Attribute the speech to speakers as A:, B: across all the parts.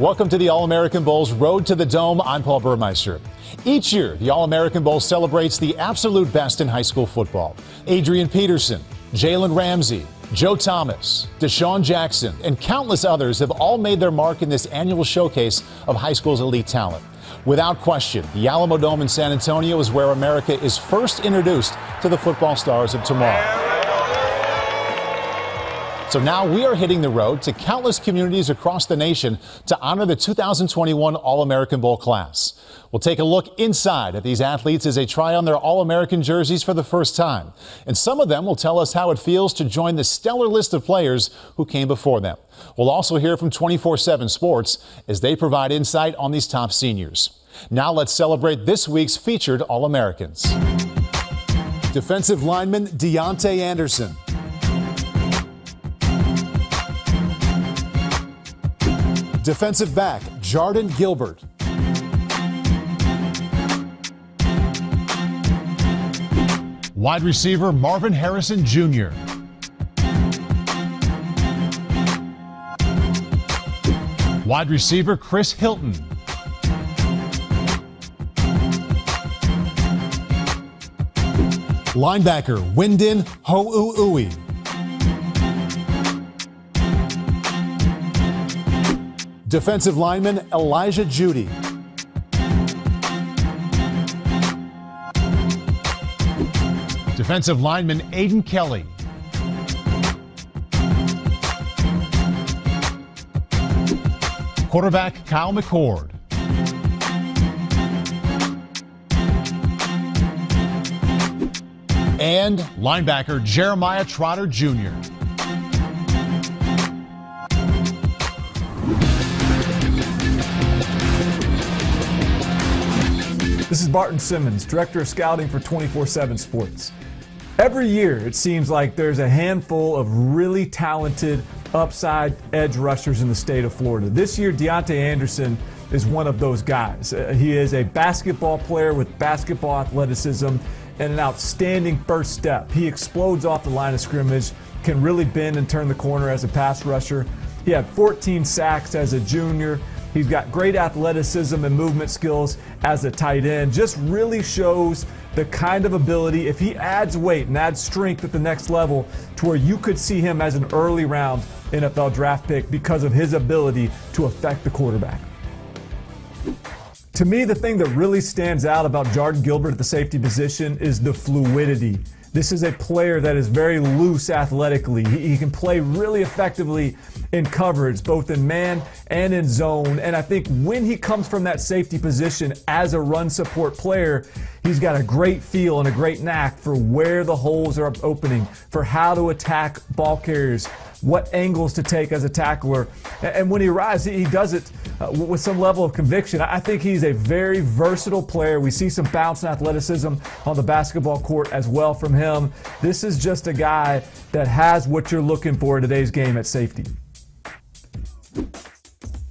A: Welcome to the All-American Bowl's Road to the Dome. I'm Paul Burmeister. Each year, the All-American Bowl celebrates the absolute best in high school football. Adrian Peterson, Jalen Ramsey, Joe Thomas, Deshaun Jackson, and countless others have all made their mark in this annual showcase of high school's elite talent. Without question, the Alamo Dome in San Antonio is where America is first introduced to the football stars of tomorrow. So now we are hitting the road to countless communities across the nation to honor the 2021 All-American Bowl class. We'll take a look inside at these athletes as they try on their All-American jerseys for the first time. And some of them will tell us how it feels to join the stellar list of players who came before them. We'll also hear from 24/7 Sports as they provide insight on these top seniors. Now let's celebrate this week's featured All-Americans. Defensive lineman Deonte Anderson. Defensive back, Jardin Gilbert. Wide receiver, Marvin Harrison Jr. Wide receiver, Chris Hilton. Linebacker, Wynden Ho'u'ui. Defensive lineman Jeudy. Defensive lineman Aden Kelley. Quarterback Kyle McCord. And linebacker Jeremiah Trotter Jr.
B: This is Barton Simmons, Director of Scouting for 24/7 Sports. Every year, it seems like there's a handful of really talented upside edge rushers in the state of Florida. This year, Deonte Anderson is one of those guys. He is a basketball player with basketball athleticism and an outstanding first step. He explodes off the line of scrimmage, can really bend and turn the corner as a pass rusher. He had 14 sacks as a junior. He's got great athleticism and movement skills as a tight end. Just really shows the kind of ability, if he adds weight and adds strength at the next level, to where you could see him as an early round NFL draft pick because of his ability to affect the quarterback. To me, the thing that really stands out about Jardin Gilbert at the safety position is the fluidity. This is a player that is very loose athletically. He can play really effectively in coverage, both in man and in zone. And I think when he comes from that safety position as a run support player, he's got a great feel and a great knack for where the holes are opening, for how to attack ball carriers, what angles to take as a tackler. And when he arrives, he does it with some level of conviction. I think he's a very versatile player. We see some bounce and athleticism on the basketball court as well from him. This is just a guy that has what you're looking for in today's game at safety.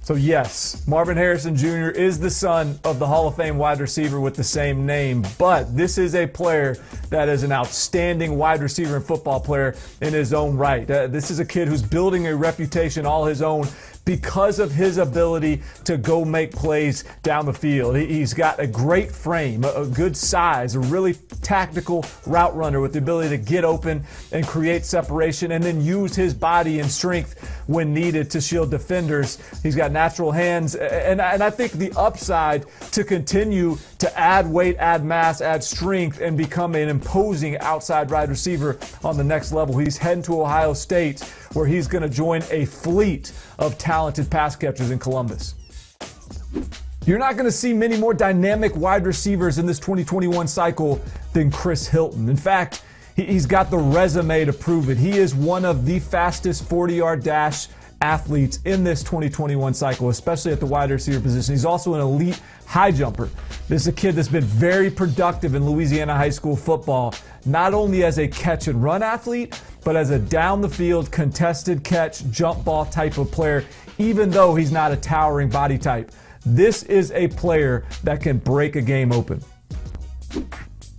B: So yes, Marvin Harrison Jr. is the son of the Hall of Fame wide receiver with the same name, but this is a player that is an outstanding wide receiver and football player in his own right. This is a kid who's building a reputation all his own because of his ability to go make plays down the field. He's got a great frame, a good size, a really tactical route runner with the ability to get open and create separation and then use his body and strength when needed to shield defenders. He's got natural hands, and I think the upside to continue to add weight, add mass, add strength, and become an imposing outside wide receiver on the next level. He's heading to Ohio State, where he's going to join a fleet of talented pass catchers in Columbus. You're not going to see many more dynamic wide receivers in this 2021 cycle than Chris Hilton. In fact, he's got the resume to prove it. He is one of the fastest 40-yard dash athletes in this 2021 cycle, especially at the wide receiver position. He's also an elite high jumper. This is a kid that's been very productive in Louisiana high school football, not only as a catch and run athlete, but as a down the field contested catch jump ball type of player, even though he's not a towering body type. This is a player that can break a game open.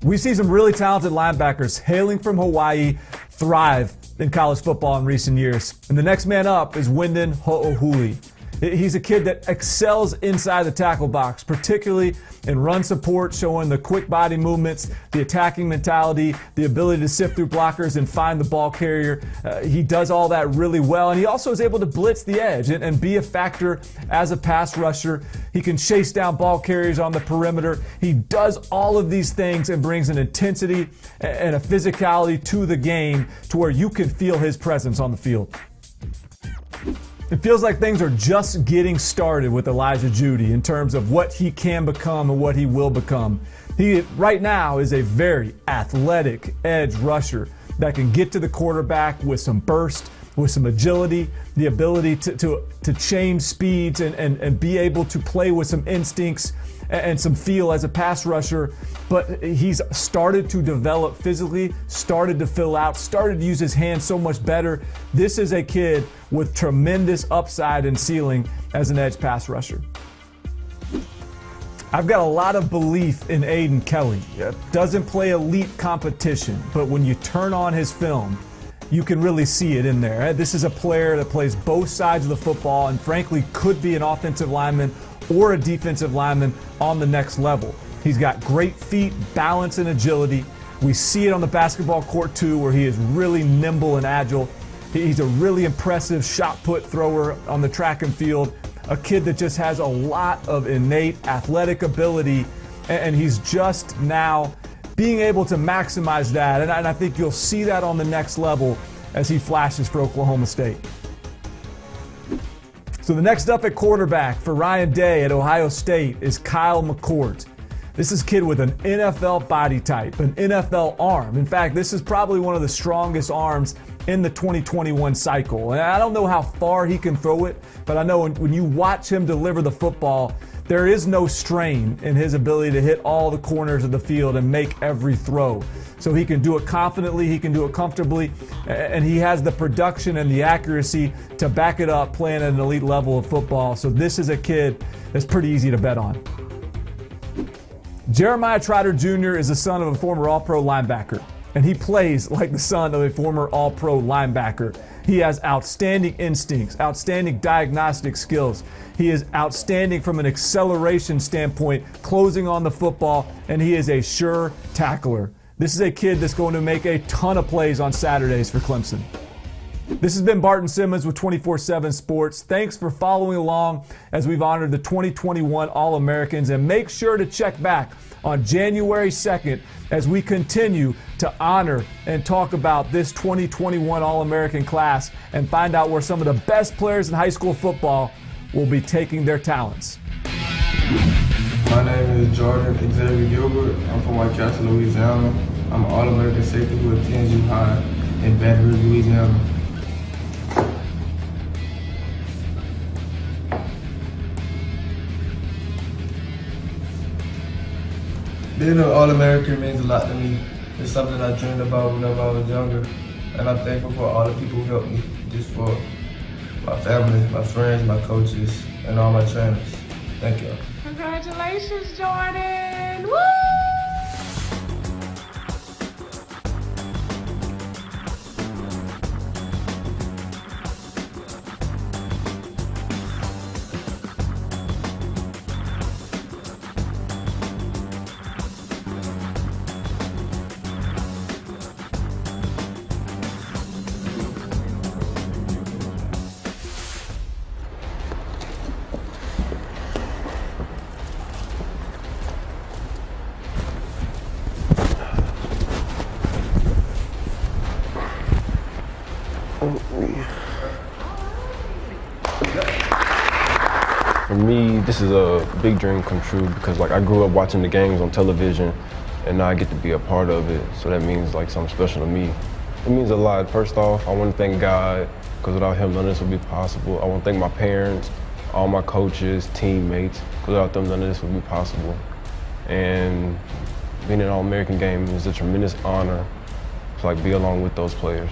B: We see some really talented linebackers hailing from Hawaii thrive in college football in recent years. And the next man up is Wynden Ho'u'ui. He's a kid that excels inside the tackle box, particularly in run support, showing the quick body movements, the attacking mentality, the ability to sift through blockers and find the ball carrier. He does all that really well, and he also is able to blitz the edge and be a factor as a pass rusher. He can chase down ball carriers on the perimeter. He does all of these things and brings an intensity and a physicality to the game to where you can feel his presence on the field. It feels like things are just getting started with Elijah Jeudy in terms of what he can become and what he will become. He right now is a very athletic edge rusher that can get to the quarterback with some burst, with some agility, the ability to change speeds and be able to play with some instincts and some feel as a pass rusher. But he's started to develop physically, started to fill out, started to use his hands so much better. This is a kid with tremendous upside and ceiling as an edge pass rusher. I've got a lot of belief in Aden Kelley. Doesn't play elite competition, but when you turn on his film, you can really see it in there. This is a player that plays both sides of the football and frankly could be an offensive lineman or a defensive lineman on the next level. He's got great feet, balance, and agility. We see it on the basketball court too, where he is really nimble and agile. He's a really impressive shot put thrower on the track and field. A kid that just has a lot of innate athletic ability, and he's just now being able to maximize that. And I think you'll see that on the next level as he flashes for Oklahoma State. So the next up at quarterback for Ryan Day at Ohio State is Kyle McCord. This is a kid with an NFL body type, an NFL arm. In fact, this is probably one of the strongest arms in the 2021 cycle. And I don't know how far he can throw it, but I know when you watch him deliver the football, there is no strain in his ability to hit all the corners of the field and make every throw. So he can do it confidently, he can do it comfortably, and he has the production and the accuracy to back it up playing at an elite level of football. So this is a kid that's pretty easy to bet on. Jeremiah Trotter Jr. is the son of a former All-Pro linebacker, and he plays like the son of a former All-Pro linebacker. He has outstanding instincts, outstanding diagnostic skills. He is outstanding from an acceleration standpoint, closing on the football, and he is a sure tackler. This is a kid that's going to make a ton of plays on Saturdays for Clemson. This has been Barton Simmons with 24/7 Sports. Thanks for following along as we've honored the 2021 All-Americans, and make sure to check back on January 2nd as we continue to honor and talk about this 2021 All-American class and find out where some of the best players in high school football will be taking their talents.
C: My name is Jardin Xavier Gilbert. I'm from White Castle, Louisiana. I'm an All-American safety who attends U High in Baton Rouge, Louisiana. Being an All-American means a lot to me. It's something I dreamed about whenever I was younger. And I'm thankful for all the people who helped me, just for my family, my friends, my coaches, and all my trainers. Thank you.
D: Congratulations, Jordan! Woo!
E: For me, this is a big dream come true because I grew up watching the games on television and now I get to be a part of it. So that means something special to me. It means a lot. First off, I want to thank God because without him none of this would be possible. I want to thank my parents, all my coaches, teammates, because without them none of this would be possible. And being an All-American game is a tremendous honor to be along with those players.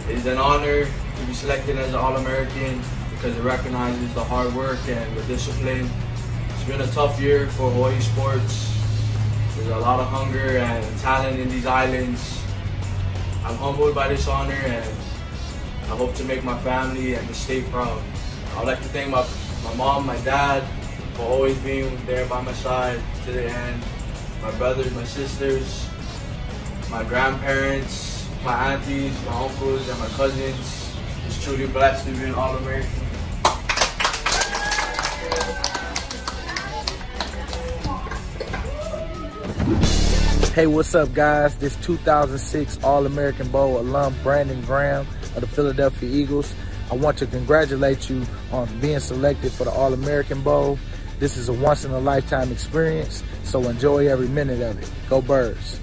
F: It is an honor to be selected as an All-American because it recognizes the hard work and the discipline, been a tough year for Hawaii sports. There's a lot of hunger and talent in these islands. I'm humbled by this honor, and I hope to make my family and the state proud. I'd like to thank my mom, my dad, for always being there by my side to the end. My brothers, my sisters, my grandparents, my aunties, my uncles, and my cousins. It's truly blessed to be an All-American.
G: Hey, what's up, guys? This 2006 All-American Bowl alum Brandon Graham of the Philadelphia Eagles. I want to congratulate you on being selected for the All-American Bowl. This is a once-in-a-lifetime experience, so enjoy every minute of it. Go Birds.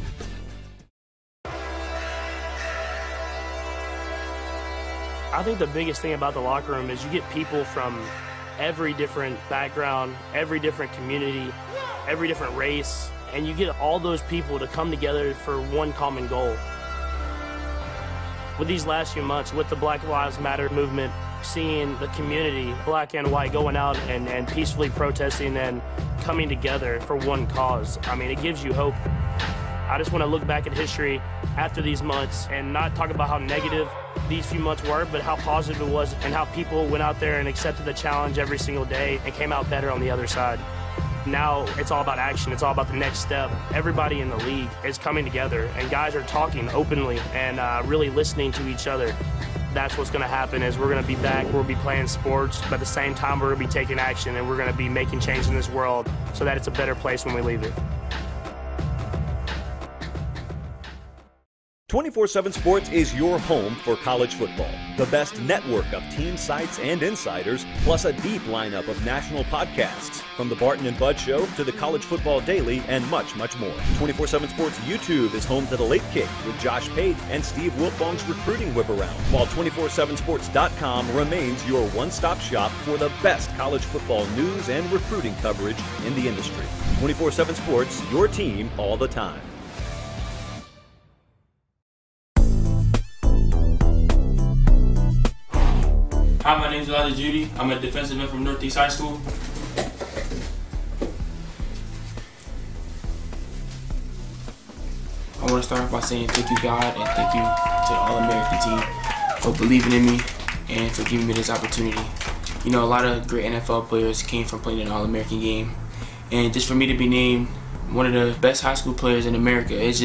H: I think the biggest thing about the locker room is you get people from every different background, every different community, every different race, and you get all those people to come together for one common goal. With these last few months, with the Black Lives Matter movement, seeing the community, black and white, going out and peacefully protesting and coming together for one cause, I mean, it gives you hope. I just want to look back at history after these months and not talk about how negative these few months were, but how positive it was and how people went out there and accepted the challenge every single day and came out better on the other side. Now it's all about action. It's all about the next step. Everybody in the league is coming together, and guys are talking openly and really listening to each other. That's what's going to happen is we're going to be back. We'll be playing sports, but at the same time, we're going to be taking action, and we're going to be making change in this world so that it's a better place when we leave it.
I: 24/7 Sports is your home for college football. The best network of team sites and insiders, plus a deep lineup of national podcasts, from the Barton and Bud Show to the College Football Daily and much, much more. 24/7 Sports YouTube is home to The Late Kick with Josh Pate and Steve Wiltfong's recruiting whip-around, while 247sports.com remains your one-stop shop for the best college football news and recruiting coverage in the industry. 24/7 Sports, your team all the time.
J: Hi, my name is Jeudy. I'm a defensive end from Northeast High School. I want to start off by saying thank you, God, and thank you to the All-American team for believing in me and for giving me this opportunity. You know, a lot of great NFL players came from playing an All-American game, and just for me to be named one of the best high school players in America, it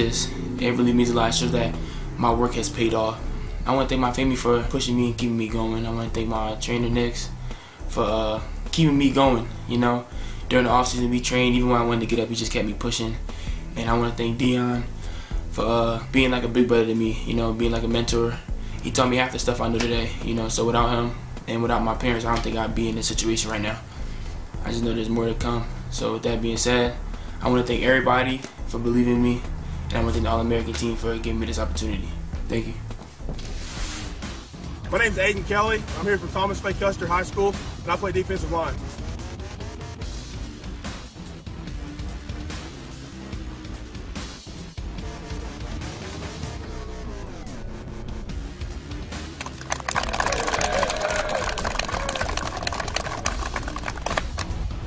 J: really means a lot. It shows that my work has paid off. I want to thank my family for pushing me and keeping me going. I want to thank my trainer, Nix, for keeping me going. You know, during the offseason, we trained. Even when I wanted to get up, he just kept me pushing. And I want to thank Deon for being like a big brother to me, you know, being like a mentor. He taught me half the stuff I know today, you know, so without him and without my parents, I don't think I'd be in this situation right now. I just know there's more to come. So with that being said, I want to thank everybody for believing in me, and I want to thank the All-American team for giving me this opportunity. Thank you.
K: My name's Aden Kelley. I'm here from Thomas-Fay-Custer High School, and I play defensive line.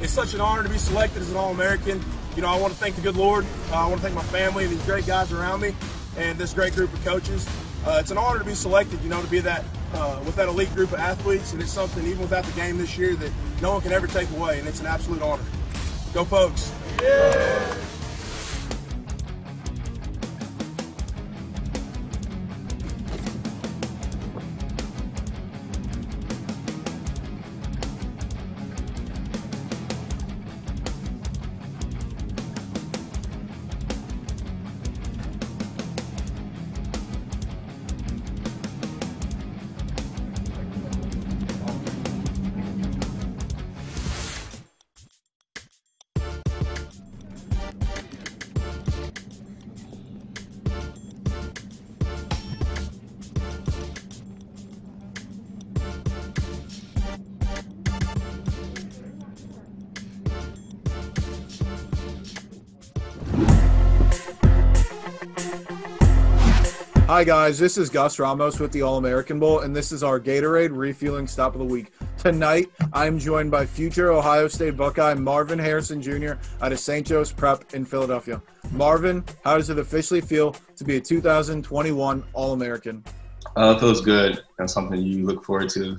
K: It's such an honor to be selected as an All-American. You know, I want to thank the good Lord. I want to thank my family and these great guys around me and this great group of coaches. It's an honor to be selected, you know, to be that with that elite group of athletes, and it's something, even without the game this year, that no one can ever take away, and it's an absolute honor. Go Pokes! Yeah.
L: Hi guys, this is Gus Ramos with the All-American Bowl, and this is our Gatorade Refueling Stop of the Week. Tonight, I'm joined by future Ohio State Buckeye Marvin Harrison Jr. out of St. Joe's Prep in Philadelphia. Marvin, how does it officially feel to be a 2021 All-American?
C: It feels good. That's something you look forward to.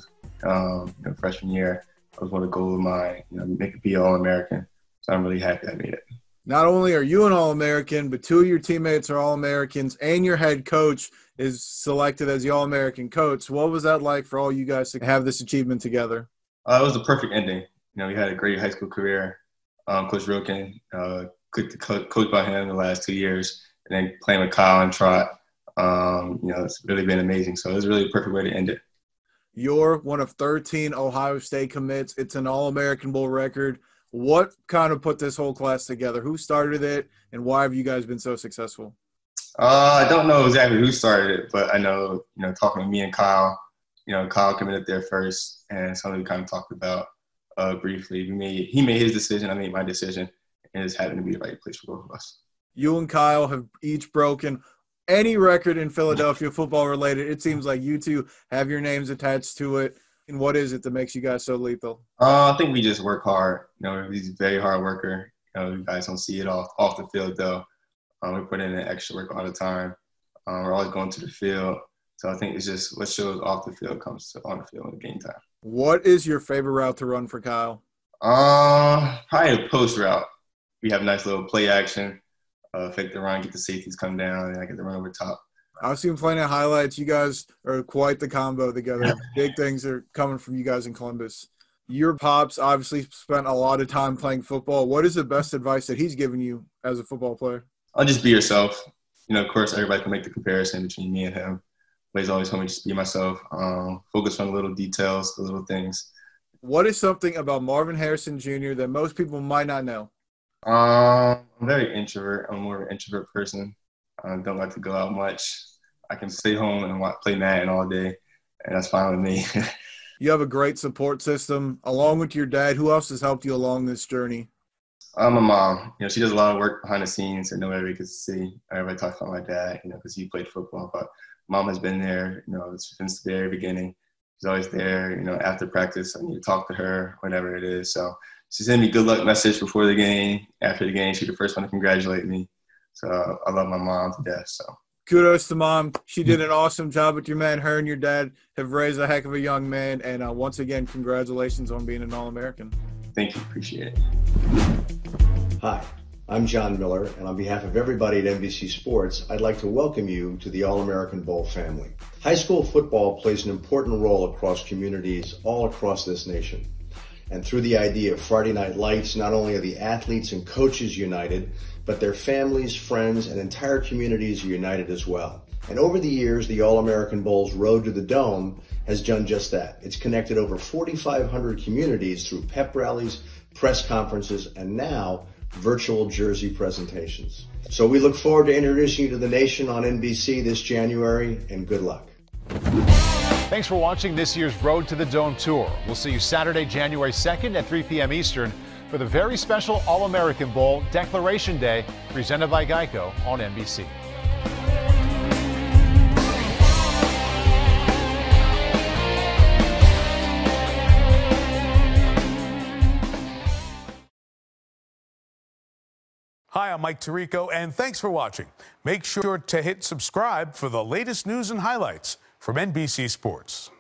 C: Freshman year, that was one of the goals of mine, make it be All-American. So I'm really happy I made it.
L: Not only are you an All-American, but two of your teammates are All-Americans, and your head coach is selected as the All-American coach. What was that like for all you guys to have this achievement together?
C: It was a perfect ending. We had a great high school career. Coach Roken, coached by him the last 2 years, and then playing with Kyle and Trot. It's really been amazing. So it was really a perfect way to end it.
L: You're one of 13 Ohio State commits. It's an All-American Bowl record. What kind of put this whole class together? Who started it, and why have you guys been so successful?
C: I don't know exactly who started it, but I know, talking to me and Kyle, Kyle committed there first, and something we kind of talked about briefly. He made his decision, I made my decision, and it just happened to be the right place for both of us.
L: You and Kyle have each broken any record in Philadelphia football related. It seems like you two have your names attached to it. And what is it that makes you guys so lethal?
C: I think we just work hard. He's a very hard worker. You guys don't see it off the field, though. We put in an extra work all the time. We're always going to the field. So I think it's just what shows off the field comes to on the field in game time.
L: What is your favorite route to run for Kyle?
C: Probably a post route. We have a nice little play action. Fake the run, get the safeties come down, and I get the run over top.
L: I've seen plenty of highlights. You guys are quite the combo together. Big things are coming from you guys in Columbus. Your pops obviously spent a lot of time playing football. What is the best advice that he's given you as a football player?
C: I'll just be yourself. Of course, everybody can make the comparison between me and him. But he's always told me just be myself. Focus on the little details, the little things.
L: What is something about Marvin Harrison Jr. that most people might not know?
C: I'm very introvert. I'm more of an introvert person. I don't like to go out much. I can stay home and play Madden all day, and that's fine with me.
L: You have a great support system. Along with your dad, who else has helped you along this journey?
C: My mom. She does a lot of work behind the scenes that nobody gets to see. Everybody talks about my dad, because he played football. But mom has been there, since the very beginning. She's always there, after practice. I need to talk to her, whatever it is. So she sent me a good luck message before the game. After the game, she's the first one to congratulate me. So I love my mom to death. So
L: kudos to mom. She did an awesome job with your man. Her and your dad have raised a heck of a young man. And once again, congratulations on being an All-American.
C: Thank you. Appreciate it.
M: Hi, I'm John Miller, and on behalf of everybody at NBC Sports, I'd like to welcome you to the All-American Bowl family. High school football plays an important role across communities all across this nation. And through the idea of Friday Night Lights, not only are the athletes and coaches united, but their families, friends, and entire communities are united as well. And over the years, the All-American Bowl's road to the Dome has done just that. It's connected over 4,500 communities through pep rallies, press conferences, and now virtual jersey presentations. So we look forward to introducing you to the nation on NBC this January, and good luck.
A: Thanks for watching this year's Road to the Dome tour. We'll see you Saturday, January 2nd at 3 p.m. Eastern for the very special All-American Bowl Declaration Day presented by Geico on NBC.
N: Hi, I'm Mike Tirico, and thanks for watching. Make sure to hit subscribe for the latest news and highlights from NBC Sports.